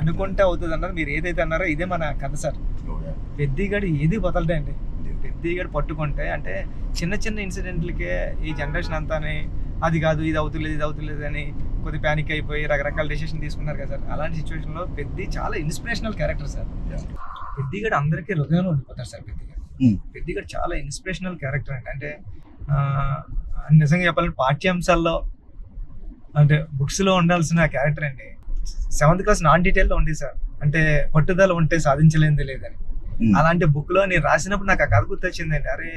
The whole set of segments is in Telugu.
అనుకుంటే అవుతుంది అన్నారు. మీరు ఏదైతే అన్నారో ఇదే మన కథ సార్. పెద్దిగడు ఏది వదలడండి. పెద్దిగడు పట్టుకుంటే అంటే చిన్న చిన్న ఇన్సిడెంట్లకే ఈ జనరేషన్ అంతాని అది కాదు ఇది అవుతులేదు అని కొద్ది ప్యానిక్ అయిపోయి రకరకాల డెసిషన్ తీసుకున్నారు కదా సార్. అలాంటి సిచ్యువేషన్లో పెద్ది చాలా ఇన్స్పిరేషనల్ క్యారెక్టర్ సార్. పెద్దిగడు అందరికీ హృదయంలో ఉండిపోతారు సార్. పెద్దిగడు చాలా ఇన్స్పిరేషనల్ క్యారెక్టర్ అండి. అంటే నిజంగా చెప్పాలంటే పాఠ్యాంశాల్లో అంటే బుక్స్లో ఉండాల్సిన క్యారెక్టర్ అండి. 7th క్లాస్ నాన్ డీటెయిల్లో ఉంది సార్. అంటే పట్టుదల ఉంటే సాధించలేనిది లేదని. అలాంటి బుక్ లో నేను రాసినప్పుడు నాకు ఆ కథ గుర్తొచ్చిందండి. అరే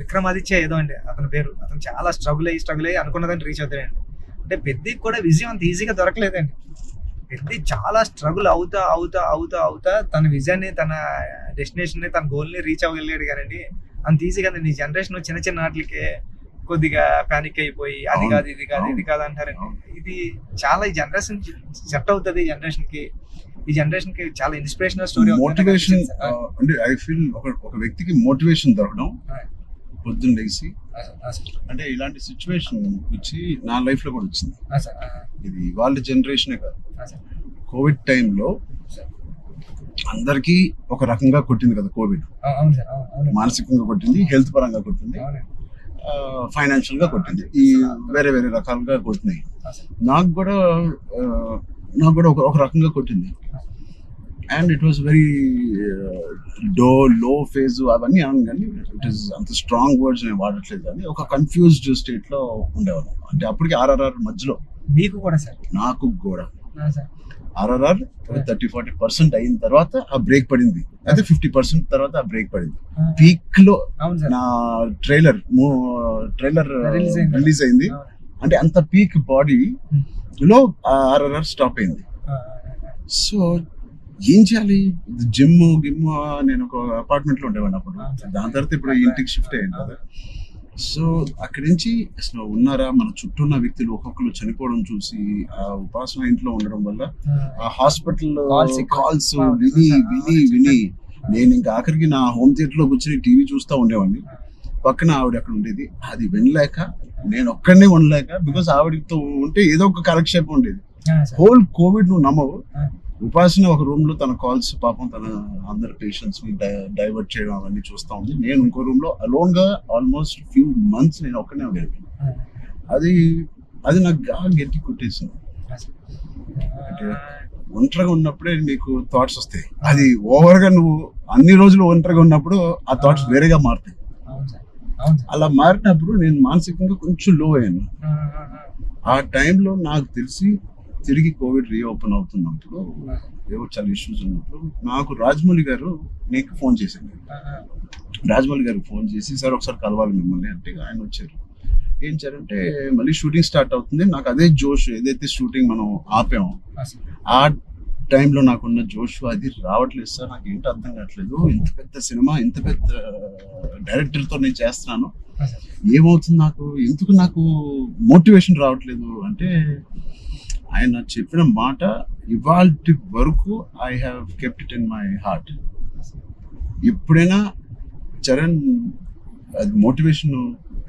విక్రమాదిత్య ఏదో అండి అతని పేరు. అతను చాలా స్ట్రగుల్ అయ్యి అనుకున్నదాన్ని రీచ్ అవుతాడండి. అంటే పెద్దికి కూడా విజయం అంత ఈజీగా దొరకలేదండి. పెద్ది చాలా స్ట్రగుల్ అవుతా తన విజయాన్ని, తన డెస్టినేషన్ ని, తన గోల్ ని రీచ్ అవ్వగలిగాడు కానండి అంత ఈజీగా ఈ జనరేషన్ చిన్న చిన్న వాటికే కొద్దిగా ప్యానిక్ అయిపోయి అది కాదు ఇది కాదు అంటారండి. ఇది చాలా ఈ జనరేషన్ సెట్ అవుతుంది. ఈ జనరేషన్ కి చాలా ఇన్స్పిరేషనల్ స్టోరీ. మోటివేషన్ అంటే ఐ ఫీల్ ఒక వ్యక్తికి మోటివేషన్ దొరకడం పొద్దున్న లేచి అంటే ఇలాంటి సిచ్యువేషన్ వచ్చి నా లైఫ్ లో కూడా వచ్చింది. ఇది వాళ్ళ జనరేషనే కాదు, కోవిడ్ టైంలో అందరికీ ఒక రకంగా కొట్టింది కదా కోవిడ్. మానసికంగా కొట్టింది, హెల్త్ పరంగా కొట్టింది, ఫైనాన్షియల్ గా కొట్టింది. ఈ వేరే వేరే రకాలుగా కొట్టినాయి. నాకు కూడా ఒక రకంగా కొట్టింది. And it was very low phase అవన్నీ అను, కానీ ఇట్ ఈస్ అంత స్ట్రాంగ్ వర్డ్స్ నేను వాడట్లేదు. కానీ ఒక కన్ఫ్యూజ్డ్ స్టేట్ లో ఉండేవాళ్ళం. అంటే అప్పటికి ఆర్ఆర్ఆర్ మధ్యలో మీకు కూడా సార్, నాకు కూడా ఆర్ఆర్ఆర్ 30-40% అయిన తర్వాత ఆ బ్రేక్ పడింది. అయితే 50% తర్వాత ఆ బ్రేక్ పడింది. పీక్ లో నా ట్రైలర్ రిలీజ్ అయింది. అంటే అంత పీక్ బాడీ లో ఆర్ఆర్ఆర్ స్టాప్ అయింది. సో ఏం చేయాలి? జిమ్ నేను ఒక అపార్ట్మెంట్ లో ఉండేవాడిని అప్పుడు. దాని తర్వాత ఇప్పుడు ఇంటికి షిఫ్ట్ అయ్యాను కదా. సో అక్కడి నుంచి అసలు ఉన్నారా మన చుట్టూ ఉన్న వ్యక్తులు ఒక్కొక్కరు చనిపోవడం చూసి ఆ ఉపాసన ఇంట్లో ఉండడం వల్ల ఆ హాస్పిటల్ కాల్స్ విని నేను ఇంకా ఆఖరికి నా హోమ్ థియేటర్ లో కూర్చొని టీవీ చూస్తూ ఉండేవాడిని. పక్కన ఆవిడ అక్కడ ఉండేది. అది వినలేక నేను ఒక్కడనే ఉండలేక, బికాస్ ఆవిడతో ఉంటే ఏదో ఒక కాలక్షేపం ఉండేది. హోల్ కోవిడ్ నువ్వు నమ్మవు. ఉపాసన ఒక రూమ్ లో తన కాల్స్ పాపం తన అందరి పేషెంట్స్ ని డైవర్ట్ చేయడం అవన్నీ చూస్తా ఉంది. నేను ఇంకో రూమ్ లో అలోన్ గా ఆల్మోస్ట్ ఫ్యూ మంత్స్ నేను ఒక్కనే ఉండేది. అది నాకు గట్టి కొట్టేసింది. అంటే ఒంటరిగా ఉన్నప్పుడే నీకు థాట్స్ వస్తాయి. అది ఓవర్ గా నువ్వు అన్ని రోజులు ఒంటరిగా ఉన్నప్పుడు ఆ థాట్స్ వేరేగా మారుతాయి. అలా మారినప్పుడు నేను మానసికంగా కొంచెం లో అయ్యాను. ఆ టైంలో నాకు తెలిసి తిరిగి కోవిడ్ రీఓపెన్ అవుతున్నప్పుడు ఏవో చాలా ఇష్యూస్ ఉన్నప్పుడు నాకు రాజమౌళి గారు నీకు ఫోన్ చేశాను. రాజమౌళి గారికి ఫోన్ చేసి సార్ ఒకసారి కలవాలి మిమ్మల్ని అంటే ఆయన వచ్చారు. ఏం చేయాలంటే మళ్ళీ షూటింగ్ స్టార్ట్ అవుతుంది. నాకు అదే జోష్, ఏదైతే షూటింగ్ మనం ఆపామో ఆ టైంలో నాకున్న జోష్ అది రావట్లేదు సార్. నాకు ఏంటో అర్థం కావట్లేదు. ఇంత పెద్ద సినిమా, ఇంత పెద్ద డైరెక్టర్తో నేను చేస్తున్నాను, ఏమవుతుంది ఎందుకు నాకు మోటివేషన్ రావట్లేదు అంటే ఆయన చెప్పిన మాట ఇవాల్టి వరకు I have kept it in my heart. ఎప్పుడైనా చరణ్ అది మోటివేషన్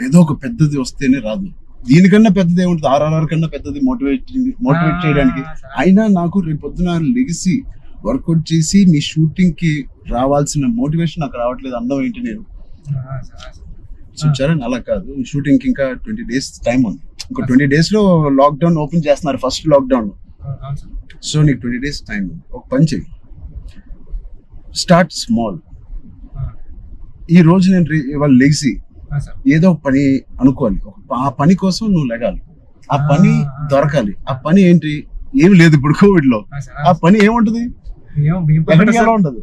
ఏదో ఒక పెద్దది వస్తేనే రాదు. దీనికన్నా పెద్దది ఏముంటుంది? ఆర్ఆర్ఆర్ కన్నా పెద్దది మోటివేట్ చేయడానికి. అయినా నాకు రేపు పొద్దున లెగిసి వర్కౌట్ చేసి మీ షూటింగ్ కి రావాల్సిన మోటివేషన్ నాకు రావట్లేదు. అందం ఏంటి నేను. సో చరణ్ అలా కాదు, షూటింగ్ కి ఇంకా 20 days టైం ఉంది. ఇంకో 20 days లో లాక్డౌన్ ఓపెన్ చేస్తున్నారు, ఫస్ట్ లాక్డౌన్. సో నీకు 20 days టైం ఉంది. ఒక పని చెయ్యి, స్టార్ట్ స్మాల్. ఈ రోజు నేను ఇవాళ లెగిసి ఏదో పని అనుకోవాలి. ఆ పని కోసం నువ్వు లెగాలి, ఆ పని దొరకాలి. ఆ పని ఏంటి? ఏమి లేదు ఇప్పుడు కోవిడ్ లో. ఆ పని ఏముంటది? ఎలా ఉండదు.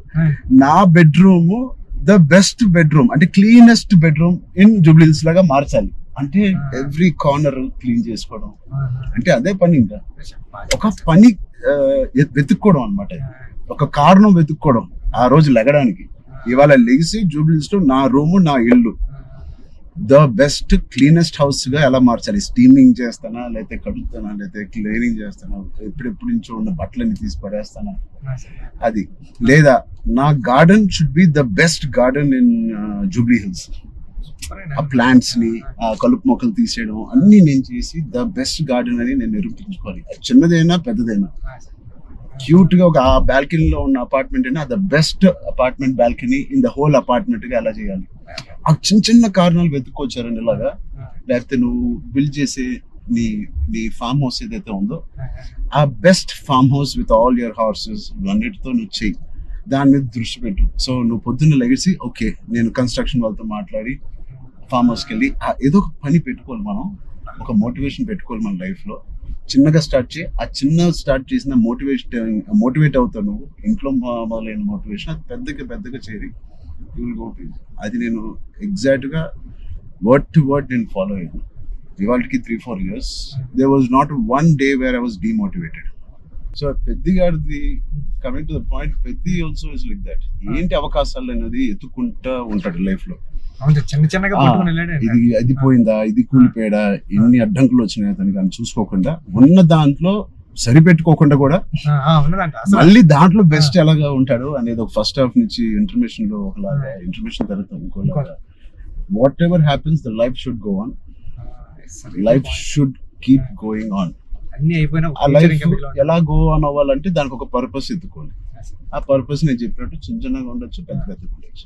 నా బెడ్రూమ్ ద బెస్ట్ బెడ్రూమ్, అంటే cleanest bedroom in Jubilee hills లాగా మార్చాలి. అంటే ఎవ్రీ కార్నర్ క్లీన్ చేసుకోవడం అంటే అదే పని. ఇంకా ఒక పని వెతుక్కోవడం అనమాట. ఒక కారణం వెతుక్కోవడం ఆ రోజు లెగడానికి. ఇవాళ లెగిసి జూబ్లీ హిల్స్ లో నా రూము, నా ఇల్లు ద బెస్ట్ క్లీనెస్ట్ హౌస్ గా ఎలా మార్చాలి? స్టీమింగ్ చేస్తానా, లేకపోతే కడుగుతానా, లేకపోతే క్లీనింగ్ చేస్తానా, ఎప్పుడెప్పుడు నుంచో ఉన్న బట్టలన్నీ తీసి పడేస్తానా, అది లేదా నా garden should be the best garden in Jubilee hills. ఆ ప్లాంట్స్ ని, ఆ కలుపు మొక్కలు తీసేయడం అన్ని నేను చేసి ద బెస్ట్ గార్డెన్ అని నేను నిరూపించుకోవాలి. చిన్నదైనా పెద్దదైనా. క్యూట్ గా ఒక ఆ బాల్కనీలో ఉన్న అపార్ట్మెంట్ అయినా the best apartment balcony in the whole apartment గా ఎలా చేయాలి. ఆ చిన్న చిన్న కారణాలు వెతుక్కొచ్చారండి ఇలాగా. లేకపోతే నువ్వు బిల్డ్ చేసే నీ నీ ఫామ్ హౌస్ ఏదైతే ఉందో ఆ best farm house with all your horses అన్నిటితో నువ్వు చెయ్యి, దాని మీద దృష్టి పెట్టు. సో నువ్వు పొద్దున్న లెగిసి ఓకే నేను కన్స్ట్రక్షన్ వాళ్ళతో మాట్లాడి ఫామ్ హౌస్కి వెళ్ళి ఏదో ఒక పని పెట్టుకోవాలి, మనం ఒక మోటివేషన్ పెట్టుకోవాలి మన లైఫ్ లో. చిన్నగా స్టార్ట్ చేయి, ఆ చిన్న స్టార్ట్ చేసిన మోటివేట్ అవుతావు నువ్వు. ఇంట్లో మొదలైన మోటివేషన్ అది పెద్దగా చేరి యూ విల్ గో టు. అది నేను ఎగ్జాక్ట్ గా వర్డ్ టు వర్డ్ నేను ఫాలో అయ్యాను. ఇవాళకి 3-4 years there was not one day where I was demotivated. So Peddi గారిది coming to the point, Peddi also is like that. ఏంటి అవకాశాలు అనేది ఎత్తుకుంటా ఉంటాడు లైఫ్ లో. అవును, చిన్నగా పట్టుకుని వెళ్ళాడు. ఇది పోయిందా, ఇది కూలిపోయాడా, ఎన్ని అడ్డంకులు వచ్చినాయి అతనికి అని చూసుకోకుండా ఉన్న దాంట్లో సరిపెట్టుకోకుండా కూడా ఉన్నదంట. మళ్ళీ దాంట్లో బెస్ట్ ఎలాగా ఉంటాడు అనేది ఒక ఫస్ట్ హాఫ్ నుంచి ఇంటర్మిషన్ లో ఒకలాగా, ఇంటర్మిషన్ తర్వాత ఇంకోలాగా. Whatever happens the life should go on, life should keep going on. అన్ని అయిపోయినా ఆ లైఫ్ ఎలా గో ఆన్ అవ్వాలంటే దానికి ఒక పర్పస్ ఎత్తుకోవాలి. ఆ పర్పస్ నేను చెప్పినట్టు చిన్న చిన్నగా ఉండొచ్చు, పెద్ద ఉండొచ్చు.